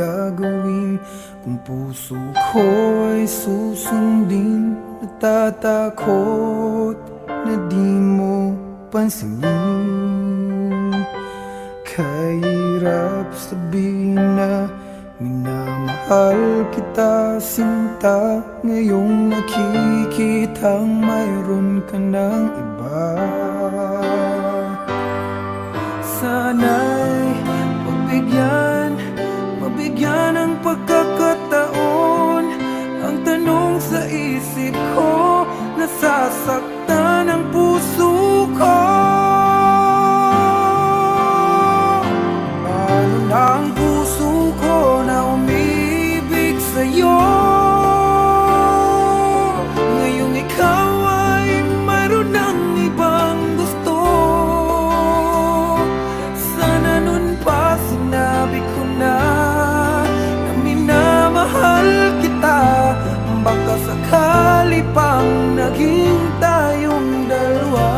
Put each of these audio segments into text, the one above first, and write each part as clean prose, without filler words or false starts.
gagawin kung puso ko ay susundin? Natatakot na di mo pansinin. Kahirap sabihin na minamahal kita, sinta. Ngayong nakikitang mayroon ka ng iba. Sana'y mabigyan ng pagkakataon. Ang tanong sa isip ko, nasasaktan ang puso ko. Paano na ang puso ko na umibig sa'yo? Ngayong ikaw ay mayroon ng ibang gusto. Sana nun pa sinabi ko na minamahal kita. Baka sakali pang naging tayong dalawa.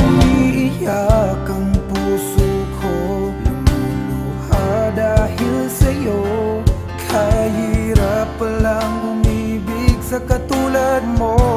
Umiiyak ang puso ko, lumuluha dahil sa'yo. Kahirap palang umibig sa katulad mo.